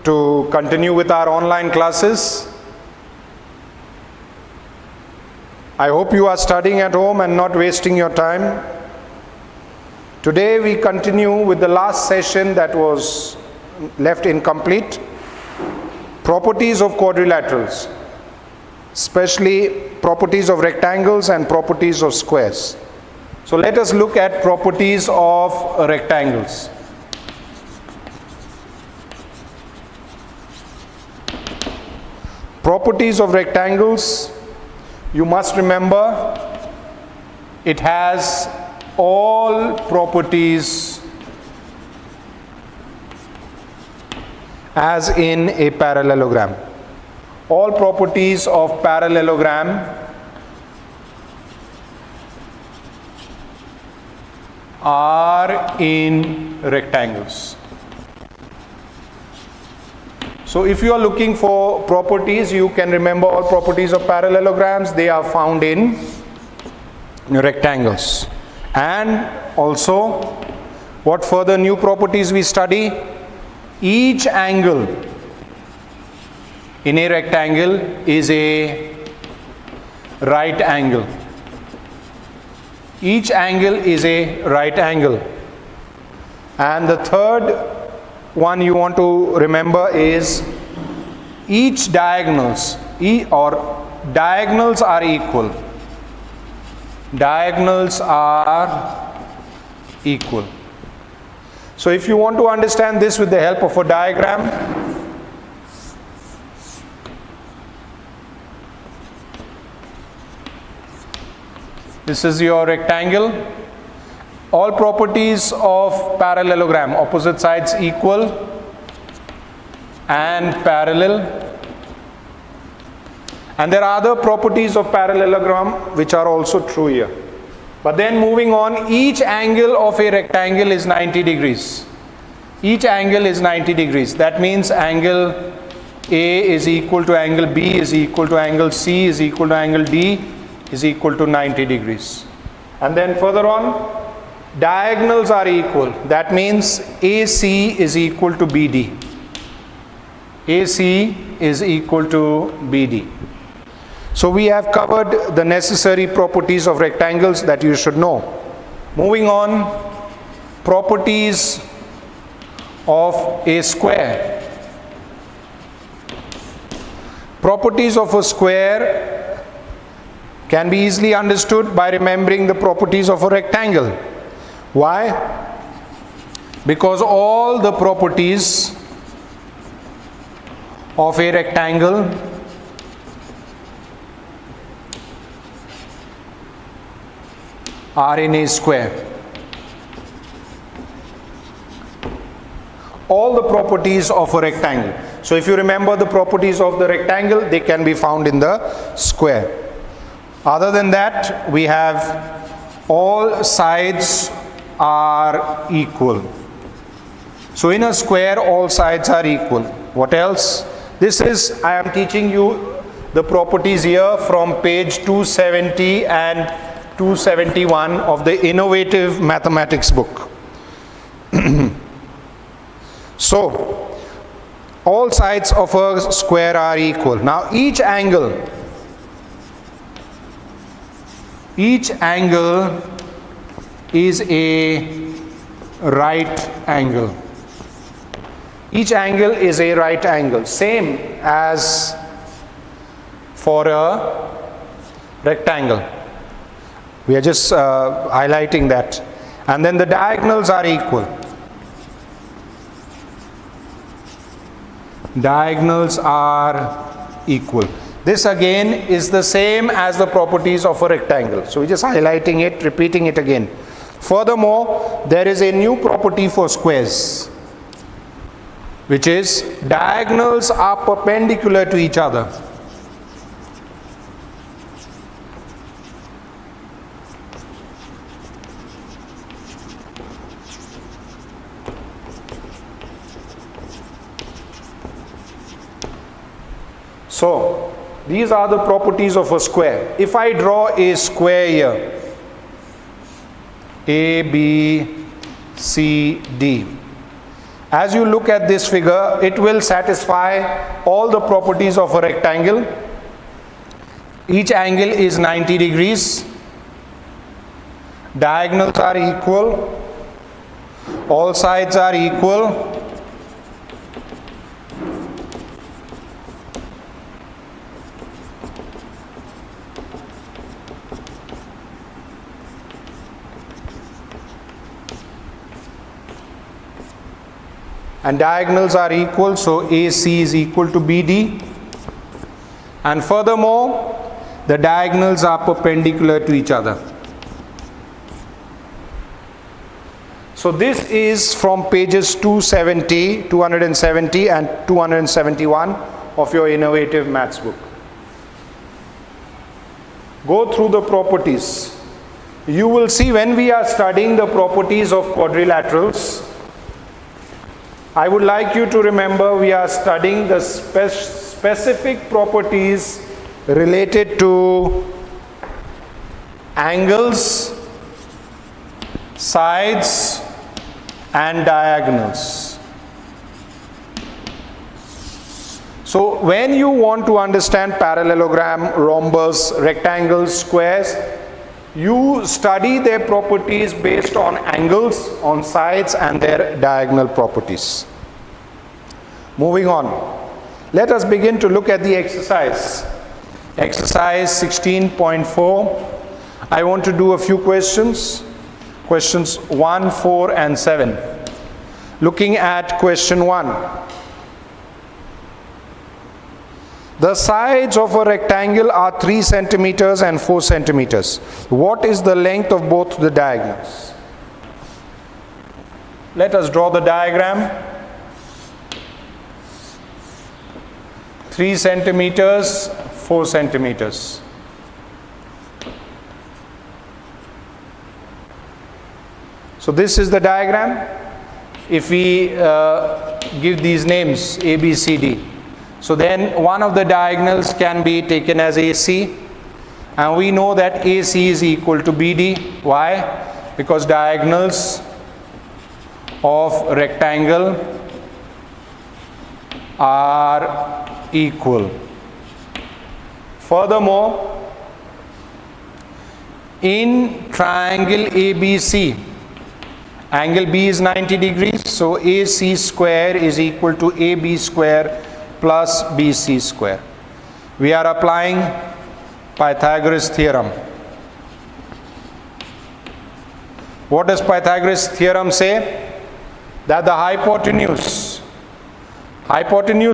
to continue with our online classes. I hope you are studying at home and not wasting your time. Today we continue with the last session that was left incomplete. Properties of quadrilaterals, especially properties of rectangles and properties of squares. So let us look at properties of rectangles. Properties of rectangles, you must remember, it has all properties as in a parallelogram. All properties of parallelogram are in rectangles. So if you are looking for properties, you can remember all properties of parallelograms. They are found in rectangles. And also, what further new properties we study? Each angle in a rectangle is a right angle. Each angle is a right angle. And the third one you want to remember is each diagonals diagonals are equal. Diagonals are equal. So if you want to understand this with the help of a diagram, this is your rectangle. All properties of parallelogram, opposite sides equal and parallel. And there are other properties of parallelogram which are also true here. But then moving on, each angle of a rectangle is 90 degrees. Each angle is 90 degrees. That means angle A is equal to angle B is equal to angle C is equal to angle D is equal to 90 degrees. And then further on, diagonals are equal. That means AC is equal to BD. AC is equal to BD. So we have covered the necessary properties of rectangles that you should know. Moving on, properties of a square. Properties of a square can be easily understood by remembering the properties of a rectangle. Why? Because all the properties of a rectangle are in a square. All the properties of a rectangle. So if you remember the properties of the rectangle, they can be found in the square. Other than that, we have all sides are equal. So in a square, all sides are equal. What else? This is, I am teaching you the properties here from page 270 and 271 of the Innovative Mathematics book. So, all sides of a square are equal. Now each angle is a right angle. Each angle is a right angle, same as for a rectangle. We are just highlighting that. And then the diagonals are equal. Diagonals are equal. This again is the same as the properties of a rectangle. So we're just highlighting it, repeating it again. Furthermore, there is a new property for squares, which is diagonals are perpendicular to each other. So, these are the properties of a square. If I draw a square here, A, B, C, D, As you look at this figure, it will satisfy all the properties of a rectangle. Each angle is 90 degrees. Diagonals are equal. All sides are equal. And diagonals are equal, so AC is equal to BD. And furthermore, the diagonals are perpendicular to each other. So this is from pages 270 and 271 of your innovative maths book. Go through the properties. You will see when we are studying the properties of quadrilaterals, I would like you to remember we are studying the specific properties related to angles, sides, and diagonals. So when you want to understand parallelogram, rhombus, rectangles, squares, you study their properties based on angles, on sides, and their diagonal properties. Moving on, let us begin to look at the exercise. Exercise 16.4. I want to do a few questions. Questions 1, 4, and 7. Looking at question 1. The sides of a rectangle are 3 centimeters and 4 centimeters. What is the length of both the diagonals? Let us draw the diagram. 3 centimeters, 4 centimeters. So this is the diagram. If we give these names A, B, C, D. So then one of the diagonals can be taken as AC, and we know that AC is equal to BD. Why? Because diagonals of rectangle are equal. Furthermore, in triangle ABC, angle B is 90 degrees, so AC square is equal to AB square plus BC square. We are applying Pythagoras Theorem. What does Pythagoras Theorem say? That the hypotenuse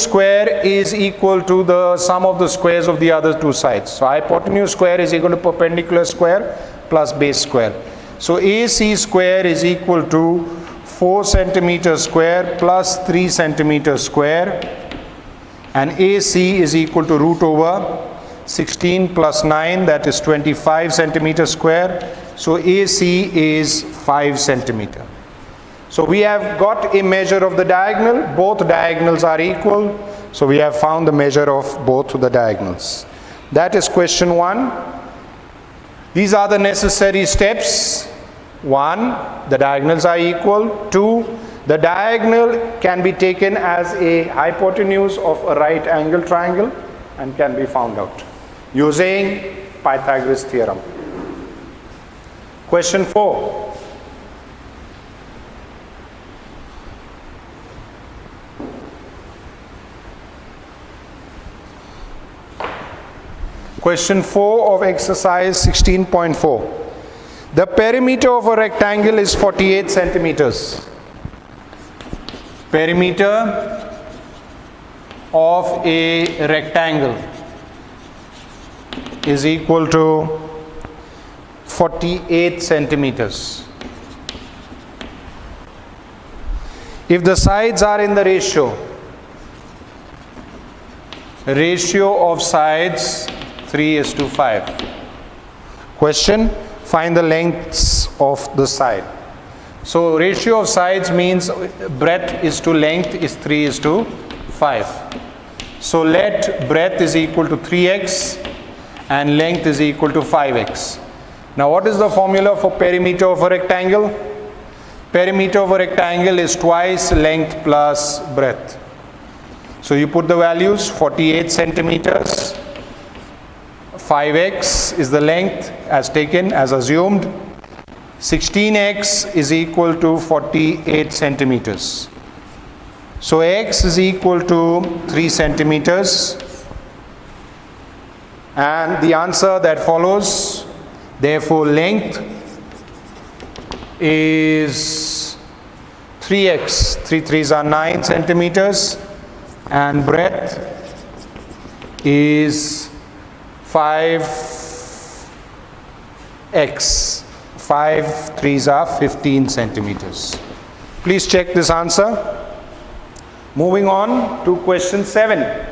square is equal to the sum of the squares of the other two sides. So hypotenuse square is equal to perpendicular square plus base square. So AC square is equal to 4 centimeters square plus 3 centimeters square. And AC is equal to root over 16 plus 9, that is 25 centimeters square. So AC is 5 centimeter. So we have got a measure of the diagonal. Both diagonals are equal. So we have found the measure of both the diagonals. That is question 1. These are the necessary steps. 1, the diagonals are equal. 2, the diagonal can be taken as a hypotenuse of a right angle triangle and can be found out using Pythagoras Theorem. Question 4. Question 4 of exercise 16.4. The perimeter of a rectangle is 48 centimeters. Perimeter of a rectangle is equal to 48 centimeters. If the sides are in the ratio of sides 3:5. Question, find the lengths of the side. So ratio of sides means breadth is to length is 3:5. So let breadth is equal to 3x and length is equal to 5x. Now what is the formula for perimeter of a rectangle? Perimeter of a rectangle is twice length plus breadth. So you put the values, 48 centimeters, 5x is the length as taken, as assumed. 16x is equal to 48 centimeters. So x is equal to 3 centimeters. And the answer that follows, therefore length is 3x, 3 3s are 9 centimeters, and breadth is 5x, 5 3s are 15 centimeters. Please check this answer. Moving on to question 7.